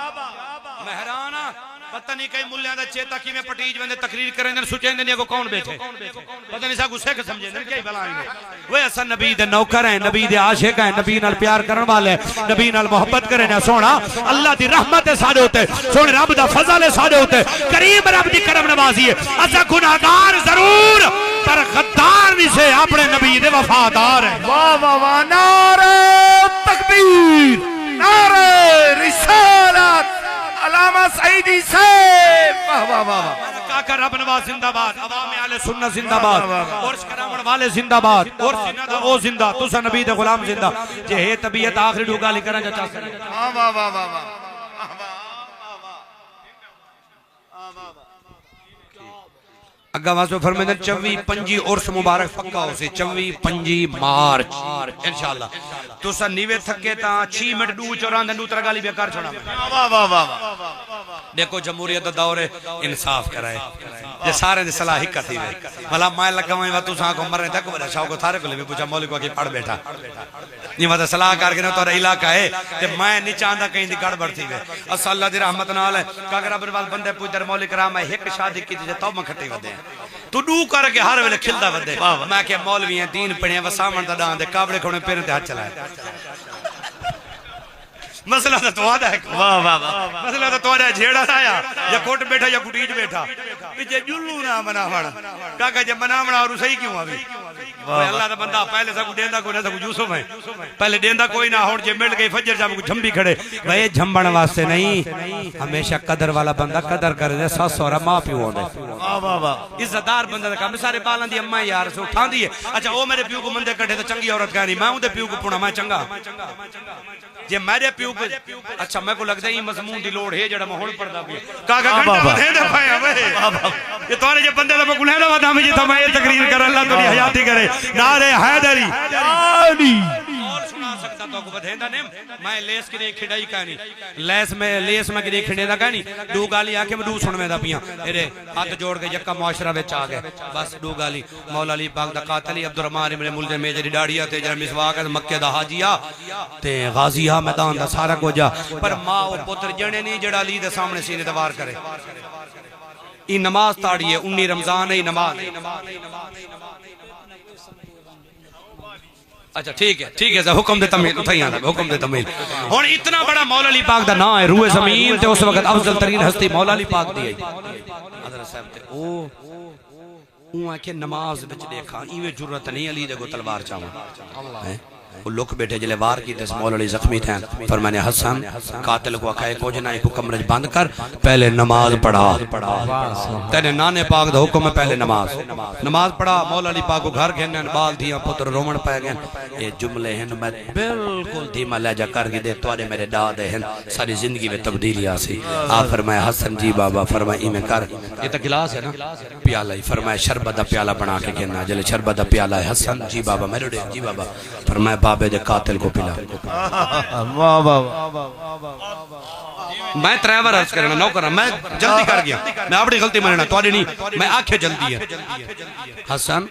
مہرانا پتہ نہیں کئی ملیاں دا چیتا کی میں پٹیج وندے تقریر کریں دن سوچیں دن یہ کو کون بیٹھے پتہ نہیں سا گسے کے سمجھیں دن کیا ہی بلائیں گے وہ ایسا نبی دے نوکر ہیں نبی دے عاشق ہیں نبی نال پیار کرن والے نبی نال محبت کریں سونا اللہ دی رحمت ساڑے ہوتے سونے رب دا فضل ساڑے ہوتے کریم رب دی کرم نوازی ہے اسا گناہگار ضرور پر غدار نہیں سے اپنے نبی دے وفادار ہیں واہ واہ واہ نعرہ تکبیر نعرہ رسالت علامہ سعیدی سے واہ واہ واہ کاکا رب نواز زندہ باد عوام اہل سنت زندہ باد عرش کرامن والے زندہ باد عرش زندہ دا او زندہ تسا نبی دے غلام زندہ جے ہے طبیعت آخری ڈوگا لکھ رہا چاہ سکتے واہ واہ واہ واہ اگا واسو فرمیدن 24-25 عرس مبارک پکا ہو سے 24-25 مارچ انشاءاللہ تو سا نیوے تھکے تا 6 منٹ ڈو چوران دن دوترا گالی بیکار چھوڑا واہ واہ واہ دیکھو جمہوریت دور انصاف کرائے یہ سارے دے صلاحی کتی ہوئے ملا مائے لگا ہوئے وقت اس آنکھوں مرنے تک بڑا شاہ کو تھارے کو لے بھی پوچھا مولی کو آگے پڑھ بیٹھا یہ وقت صلاح کار کے تو علاقہ ہے کہ میں نیچہ آندھا کہیں دی گڑ بڑھتی ہوئے اس اللہ دی رحمت نال ہے کہ اگر ابن وال بندے پوچھ در مولی کرام ہے ایک شادی کی تجھے توب میں کھٹے ودے ہیں تو ڈو کر کے ہر ویلے کھلدا ودے میں کہ مولوی ہیں دین پڑھیں وسامن دا ڈان دے کابڑے کھونے پیرن تے ہاتھ چلائے مسئلہ تو توادہ ہے واہ واہ واہ مسئلہ تو توادہ ہے جھیڑا آیا یا کوٹ بیٹھا یا کٹیج بیٹھا پیچھے جلو نہ مناوڑا کہا جب مناوڑا اور صحیح کیوں آوی کوئی اللہ دا بندہ پہلے سا کو دیندہ کوئی نہ سا کو یوسف ہے پہلے دیندہ کوئی نہ ہون جب مل گئی فجر جب کو جھمبی کھڑے بھئی جھمبن واسطے نہیں ہمیشہ قدر والا بندہ قدر کر دے ساس سورا ماں پیو ہوں دے واہ واہ واہ عزتدار بندہ دا کام سارے بالان دی اممہ یار سے اٹھان دیئے اچھا وہ میرے پیو کو مندے کٹھے تو چنگی عورت کہانی میں ہوں دے پیو کو پونا میں چنگا جے میرے پیو کو اچھا میں کو لگتا ہے یہ مضمون دی لوڑ ہے جڑا محول پڑھتا بھی کاکا گھنٹہ بدھے دے پھائے ہوئے یہ توارے جب بندے لگا گنہ لگا تھا مجھے تھا میں یہ تقریر کر اللہ تو نہیں حیاتی کرے نعرہ حیدری اور سنا سکتا تو کو بدھے دا نیم میں لیس کی نہیں کھڑائی کہانی لیس میں کی نہیں کھڑے دا کہانی دو گالی آکے میں دو سن میں دا پیاں میرے ہاتھ جوڑ کے یکا معاشرہ میں چاہ گئے بس دو گالی مولا علی پاک دا قاتلی عبدالرحمن ابن ملجم میجری ڈاڑیا تے جرم اسواق مکہ دا حاجیہ تے غازیہ میدان دا سارا کو جا پر ماں و پتر جنے نہیں جڑا لی دے سامنے سینے دوار کرے ای نماز تاڑی ہے 19 رمضان ہے نماز اچھا ٹھیک ہے حکم دے تمیل اتھائی آنا حکم دے تمیل اور اتنا بڑا مولا علی پاک دا نا ہے روح زمین تے اس وقت افضل ترین ہستی مولا علی پاک دی ہے حضرت صاحب تے اوہ کہ نماز بچ دیکھا ایوے جرت نہیں علی دے کو تلوار چاہاں وہ لوگ بیٹھے جلے وار کی تیس مولا علی زخمی تھے فرمانے حسن قاتل کو اکھائے کو جنائی کو کمرج بند کر پہلے نماز پڑھا تینے نانے پاک دا حکم ہے پہلے نماز پڑھا مولا علی پاک کو گھر گھنن بال دیا پتر رومن پائے گئن یہ جملے ہیں میں بالکل دھیمہ لہجہ کر کے دے توارے میرے دادے ہیں ساری زندگی میں تبدیلی آسی آپ فرمائے حسن جی بابا فرمائے ایمیں کر یہ تا گلاس ہے نا پیالہ ہی فرمائے شربت دا پیالہ بنا کے گھننا جلے شربت دا پیالہ ہے حسن جی بابا میرے دے جی بابا فرمائے بابے دے قاتل کو پلا میں ترائیور عرض کرنا نو کرنا میں جلدی کر گیا میں اپنی غلطی مننا تو نہیں میں آنکھیں جلدی ہے حسن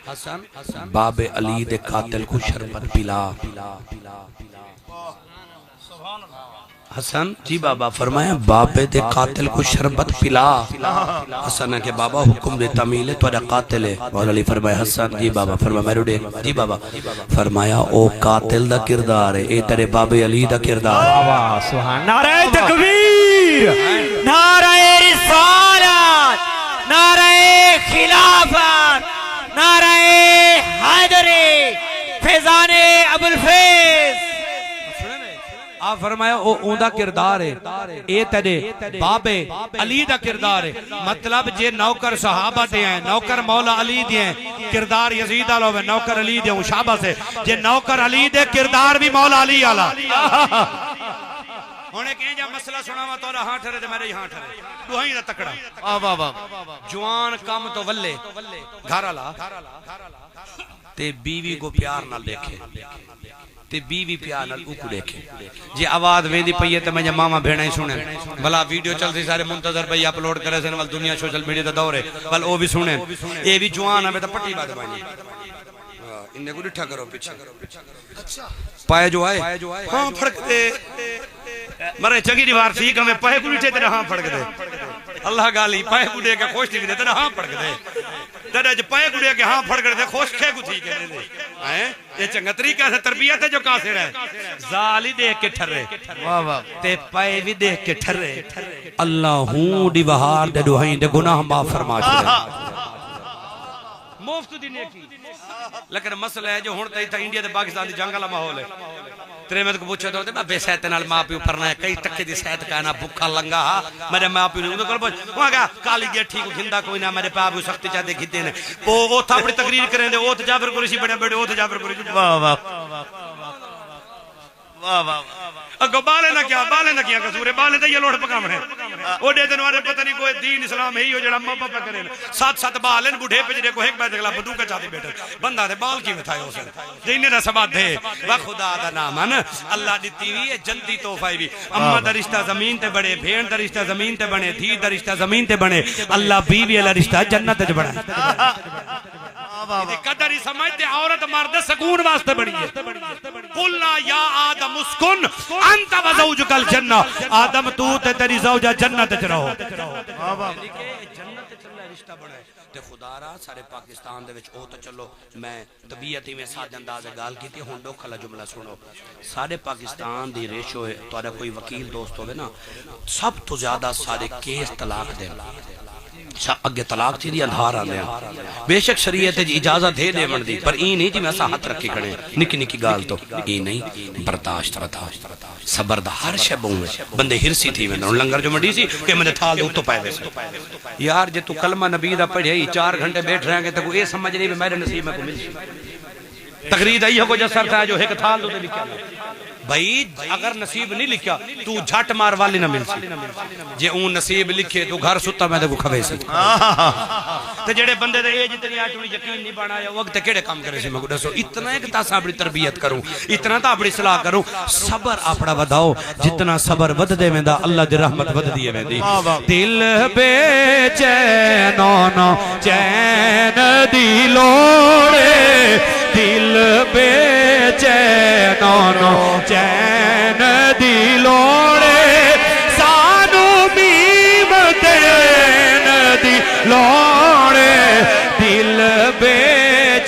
باب علی دے قاتل کو شربت پلا حسن جی بابا فرمایا بابے دے قاتل کو شربت پلا حسن ہے کہ بابا حکم دے تمیل ہے تو قاتل ہے مولا علی فرمایا حسن جی بابا فرمایا میرے دے جی بابا فرمایا او قاتل دا کردار ہے اے تیرے بابے علی دا کردار ہے سبحان نعرہ تکبیر نعرہ رسالت نعرہ خلافت نعرہ حیدری فیضان ابوالفیض آپ فرمایا او اوندا کردار ہے اے تیرے بابے علی دا کردار ہے مطلب جے نوکر صحابہ دے ہیں نوکر مولا علی دے ہیں کردار یزید آلو ہے نوکر علی دے ہیں شعبہ سے جے نوکر علی دے کردار بھی مولا علی آلہ ہونے کہیں جا مسئلہ سنا ہوا تو ہاں ٹھرے دے میرے یہاں ٹھرے تو ہی دا تکڑا واہ واہ جوان کام تو ولے گھرالا تے بیوی کو پیار نہ دیکھے تے بیوی پیار نہ اوکو دیکھے جی آواز ویندی پئی ہے تے میں ماما بھیڑا ہی سنیں بھلا ویڈیو چلتی سارے منتظر بھئی اپلوڈ کرے سن ول دنیا سوشل میڈیا دا دور ہے بل او بھی سنیں اے بھی جوان ہے تے پٹی بات بانی انہیں کو ڈٹھا کرو پیچھے پائے جو آئے ہاں پھڑک دے مرے چگی دیوار سی کہ میں پائے کو ڈٹھے تیرے ہاں پھڑک دے اللہ گالی پائے کو دے کے خوش تھی دے تیرے ہاں پھڑک دے تیرے جو پائے کو دے کے ہاں پھڑک دے خوش کھے کو تھی کہ دے یہ چنگا طریقہ سے تربیت ہے جو کاسر ہے زالی دیکھ کے ٹھرے تے پائے بھی دیکھ کے ٹھرے اللہ ہوں دی بہار دے دوہائیں دے گناہ معاف فرما چھوڑے مفت دی نیکی لیکن مسئلہ ہے جو ہونتا ہی تھا انڈیا دے پاکستان دی جنگ والا ماحول ہے تیرے میں تو پوچھا تو میں بے سہتے نال ماں پیو پھرنا ہے کئی ٹکے دی سہت کہنا بھکا لنگا میرے ماں پیو نے کل پوچھ وہاں کہا کالی گیٹھی کو گھندا کوئی نہ میرے پاں پیو سختی چاہتے گھتے نے وہ تھا اپنی تقریر کریں دے وہ تو جابر قریشی بڑے بڑے وہ تو جابر قریشی واہ واہ واہ واہ اگو بالے نہ کیا قصور بالے تے یہ لوڑ پکاونے او دے دن والے پتہ نہیں کوئی دین اسلام ہے ہی ہو جڑا ماں پاپا کرے سات بالن بوڑھے پجرے کو ایک بیٹھ گلا بندوق چاہتے بیٹھے بندہ دے بال کی وتھائے اسے جینے نہ سبات دے وا خدا دا نام ان اللہ دتی وی جلدی تحفہ وی اما دا رشتہ زمین تے بڑے بھین دا رشتہ زمین تے بنے دھی دا رشتہ زمین تے بنے اللہ بیوی والا رشتہ جنت وچ بنا قدر ہی سمجھتے عورت مرد سکون واسطے بڑی ہے قلنا یا آدم اسکن انت و زوجک الجنہ آدم تو تے تیری زوجہ جنت وچ رہو جنت چلے رشتہ بڑا ہے تے خدا را سارے پاکستان دے وچ او تو چلو میں طبیعتی میں ساج انداز گال کیتی ہن دو کھلا جملہ سنو سارے پاکستان دی ریشو ہے تہاڈا کوئی وکیل دوست ہوے نا سب تو زیادہ سارے کیس طلاق دے اگے طلاق تھی دی اندھار آنے بے شک شریعت جی اجازت دے دے من دی پر این نہیں جی میں ایسا ہاتھ رکھے کھڑے نکی نکی گال تو این نہیں برداشت صبر دا ہر شے بہوں ہے بندے ہرسی تھی میں لنگر جو منڈی سی کہ میں نے تھال دے تو پائے ویسے یار جے تو کلمہ نبی دا پڑھے ہی 4 گھنٹے بیٹھ رہے ہیں تو یہ سمجھ نہیں میرے نصیب میں کو مل تقرید آئی ہو کو جسر تھا جو ایک تھال دو دے لکھا بھائی اگر نصیب نہیں لکھا تو جھٹ مار والی نہ مل سی جے اون نصیب لکھے تو گھر ستا میں دے کو کھوے سی تے جڑے بندے دے جتنی آٹوڑی یقین نہیں بنایا وقت کیڑے کام کرے سی میں کو دسو اتنا ایک تاسا اپنی تربیت کروں اتنا تا اپنی اصلاح کروں صبر اپنا وداؤ جتنا صبر ود دے ویندا اللہ دی رحمت ود دی ویندی دل بے چینو چین دی لوڑے دل بے چینو چین دی لوڑے سانو میم دین دی لوڑے دل بے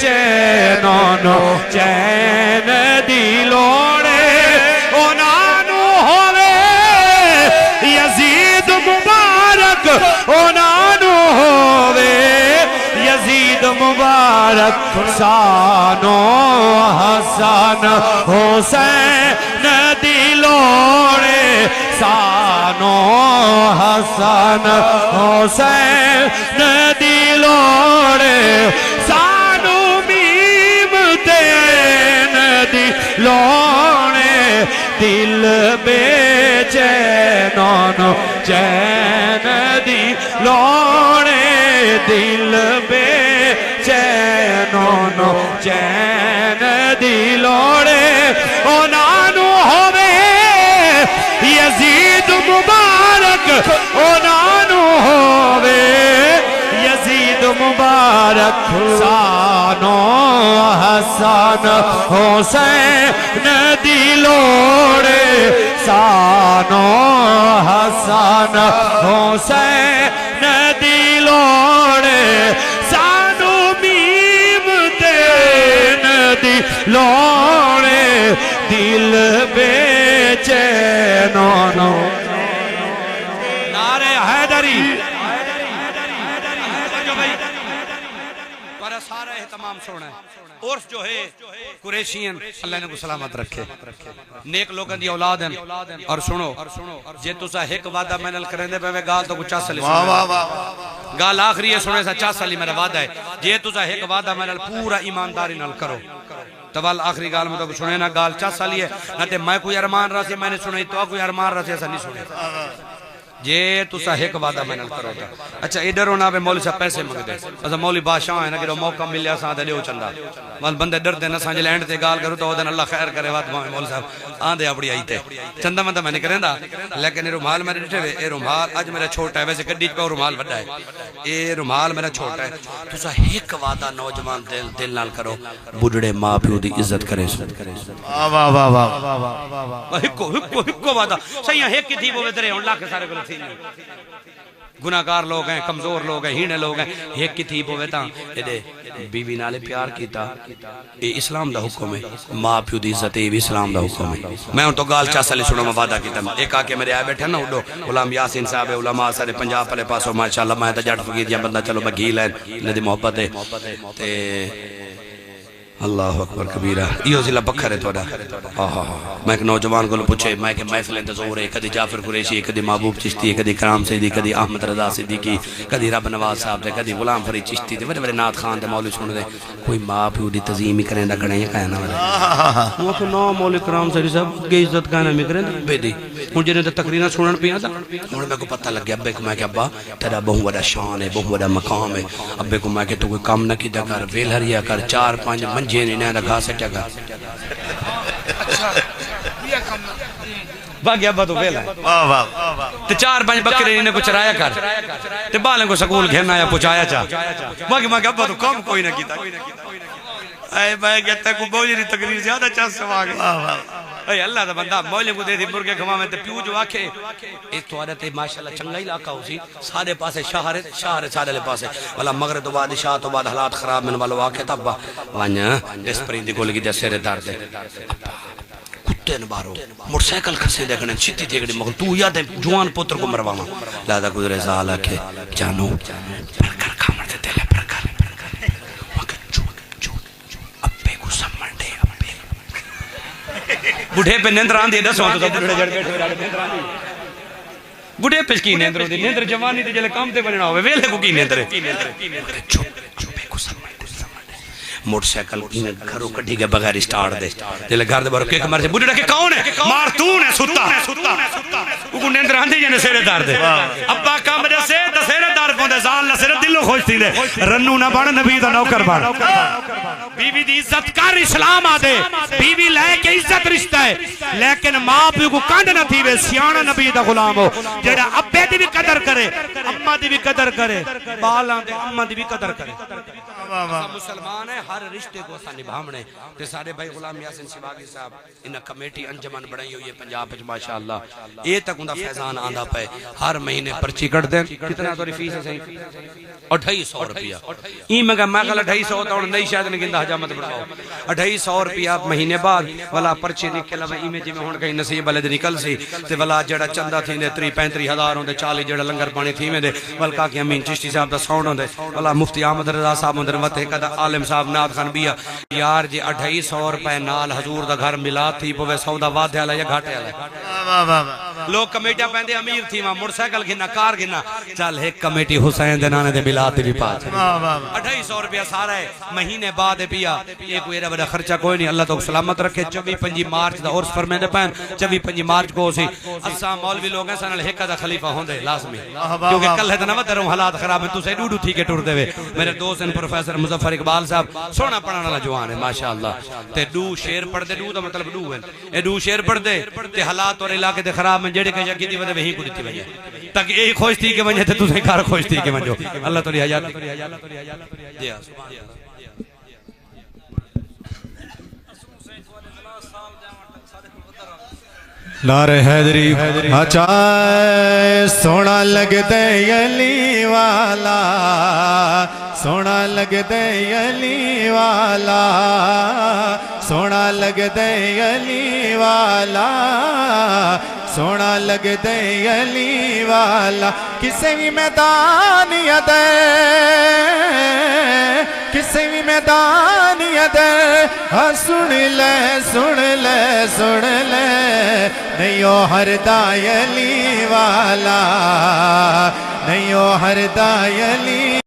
چینو چین دی لوڑے اونانو ہوئے یزید مبارک اونانو ہوئے یزید مبارک سانو حسن حسین دی لوڑے سانو حسن حسین دی لوڑے سانو میم دین دی لوڑے دل بے چینو چین دی لوڑے دل بے چینو چین دی لوڑے اونانو ہوئے یزید مبارک اونانو ہوئے یزید مبارک سانو حسن حسین دی لوڑے سانو حسن حسین دی لوڑے سانو میم دین دی لوڑے دل بے چینو نعرہ حیدری پر سارا اہتمام سونا ہے عرف جو ہے قریشین اللہ نے کو سلامت رکھے نیک لوگوں دی اولاد ہیں اور سنو جے تسا ایک وعدہ میں نل کریں دے پہ گال تو کچھ سالی سنے گال آخری ہے سنے سا 4 سالی میرا وعدہ ہے جے تسا ایک وعدہ میں نل پورا ایمانداری نل کرو توال آخری گال میں تو سنے نا گال 4 سالی ہے نہ تے میں کوئی ارمان رہا سی میں نے سنے تو کوئی ارمان رہا سی ایسا نہیں سنے جے تسا ایک وعدہ میں نہ کرو گا اچھا ادھر ہونا پہ مولوی صاحب پیسے منگ دے اچھا مولوی بادشاہ ہے نا کہ موقع مل جا ساتھ دیو چندا مال بندے ڈر دے نہ سانج لینڈ تے گال کرو تو دن اللہ خیر کرے وات مولوی صاحب آندے اپڑی آئی تے چندا میں نہیں کریندا لیکن رومال میرے ڈٹھے اے رومال اج میرا چھوٹا ہے ویسے گڈی پہ رومال بڑا ہے اے رومال میرا چھوٹا ہے تسا ایک وعدہ نوجوان دل نال کرو بڈھڑے ماں پیو دی عزت کرے واہ واہ واہ واہ ہکو وعدہ صحیح ایک کی تھی وہ درے اللہ کے سارے کو گناہگار لوگ ہیں کمزور لوگ ہیں ہینے لوگ ہیں ایک کی تھی بوے تاں بیوی نالے پیار کیتا اے اسلام دا حکم ہے ماں پیو دی عزت اے بھی اسلام دا حکم ہے میں ان تو گال 4 سالے سنو میں وعدہ کیتا ایک آکے میرے آئے بیٹھے نا اڈو غلام یاسین صاحب علماء سارے پنجاب پلے پاسو ماشاءاللہ میں تا جڑ فقیر جا بندہ چلو میں گھی لین ندی محبت ہے تے اللہ اکبر کبیرہ یہ ضلع بکھر ہے توڑا میں ایک نوجوان کو پوچھے میں کہ محفل انتظور ہے کدی جعفر قریشی کدی محبوب چشتی کدی کرام سیدی کدی احمد رضا صدیقی کدی رب نواز صاحب دے کدی غلام فرید چشتی دے بڑے نات خان دے مولوی سن دے کوئی ماں پیو دی تظیم ہی کریں دا کڑیں یہ کہنا والے وہ کہ نو مولوی کرام سیدی صاحب کی عزت کہنا میں کریں بے دی ہن جنے تے تقریرا سنن پیا تھا ہن میں کو پتہ لگ گیا ابے کو میں کہ ابا تیرا بہت بڑا شان ہے بہت بڑا مقام ہے ابے کو میں کہ تو کوئی کام نہ کیتا کر ویلہریا کر 4-5 منجے نہیں نہ گھا سٹیا کر باقی ابا تو ویلا تے 4-5 بکرے انہیں کو چرایا کر تے بالیں کو سکول گھرنا یا پچایا چاہ باقی میں کہ ابا تو کام کوئی نہ کیتا اے بھائی کہتا ہے کو بولی دی تقریر زیادہ چاہ سوا گئے اے اللہ دا بندہ مولی کو دے دی مرگے کھما میں تے پیو جو آکھے ایک تو آرہتے ماشاءاللہ چنگا علاقہ ہو سی سارے پاسے شہر سارے لے پاسے والا مغرب تو بعد شاہ تو بعد حالات خراب من والو آکھے تب وانیا اس پریندی کو لگی دے سیرے دار دے کتے نبارو موٹر سائیکل کھسے دیکھنے چھتی دیکھنے مغل تو یاد ہے جوان پوتر کو مرواما لادا گزرے زال آکھے جانو پر کر کھامر دے دلے پر کر بڑھے پہ نیندر آن دے دس وہاں تو بڑھے جڑ بیٹھے بڑھے پہ کی نیندر ہو دی نیندر جوانی دے جلے کام تے بننا ہوئے ویلے کو کی نیندر ہے چھوپے کو سمجھ موٹر سائیکل گھروں کٹھی کے بغیر سٹارٹ دے جلے گھر دے بارو کیک مار سے بڑھے ڈاکے کون ہے مارتون ہے ستا وہ نیندر آن دے جنے سیرے دار دے ابا کام دے سے دسیرے دار کو دے زال نہ سیرے دلو خوش تھی دے رنو نہ بان نبی دا نوکر بان بیوی دی عزت کر اسلام آدے بیوی لے کے عزت رشتہ ہے لیکن ماں پیو کو کانڈ نہ تھی وے سیانہ نبی دا غلام ہو جیڑا ابے دی بھی قدر کرے اممہ دی بھی قدر کرے بالان دے اممہ دی بھی قدر کرے مسلمان ہے ہر رشتے کو اسا نبھامنے تے سارے بھائی غلام یاسین شباگی صاحب انہا کمیٹی انجمن بڑھائی ہوئی ہے پنجاب پہ ماشاءاللہ یہ تک اندہ فیضان آندہ پہ ہر مہینے پرچی کٹ دیں کتنا توری فیس ہے صحیح 250 روپیہ این میں کہا میں کہا 250 ہوتا ہوں نہیں شاید نہیں گندہ حجامت بڑھاؤ 250 روپیہ مہینے بعد والا پرچی نکلا میں ایمیں جی میں ہون کہیں نصیب والے دے نکل سی تے والا جڑا چندہ تھی دے 30-35 ہزار ہوں دے 40 جڑا لنگر پانی تھی میں دے والکا کی امین چشتی صاحب دا ساؤنڈ ہوں دے والا مفتی احمد رضا صاحب ہوں دے وقت کدا عالم صاحب نات خان بیا یار جی 250 روپے نال حضور دا گھر ملا تھی پوے سودا وادھے والا یا گھاٹے والا لوگ کمیٹیاں پہندے امیر تھی وہاں موٹر سائیکل گھنا کار گھنا چل ایک کمیٹی حسین دے نانے دے ملاتے بھی پاس 250 روپیہ سارا ہے مہینے بعد پیا یہ کوئی ایرہ بڑا خرچہ کوئی نہیں اللہ تو سلامت رکھے 24-25 مارچ دا عرص فرمے دے پہن 24-25 مارچ کو سی اساں مولوی لوگ ہیں سنال حکا دا خلیفہ ہوں دے لازمی کیونکہ کل ہے دنہ ودر ہوں حالات خراب ہیں تو سے ڈوڈو تھی کے ٹور دے وے میرے دوست ہیں پروفیسر مظفر اقبال صاحب سونا پڑھانا لا جوان ہے ماشاءاللہ تے دو شیر پڑھ دے دو دا مطلب دو ہے اے دو شیر پڑھ دے تے حالات اور علاقے دے خراب میں جڑے کہ یکی دی ودے وہی کو دیتی وجہ تاکہ ایک خوش تھی کہ ونجے تے تو سے کار خوش تھی کہ ونجو اللہ تو ری حیات دیا نعرہ حیدری اچائے سونا لگ دے علی والا سونا لگ دے علی والا سونا لگ دے علی والا سونا لگ دے علی والا کسی بھی میدان یدے کسی بھی میدان یدے سن لے سن لے سن لے نہیں ہر دائلی والا نہیں ہر دائلی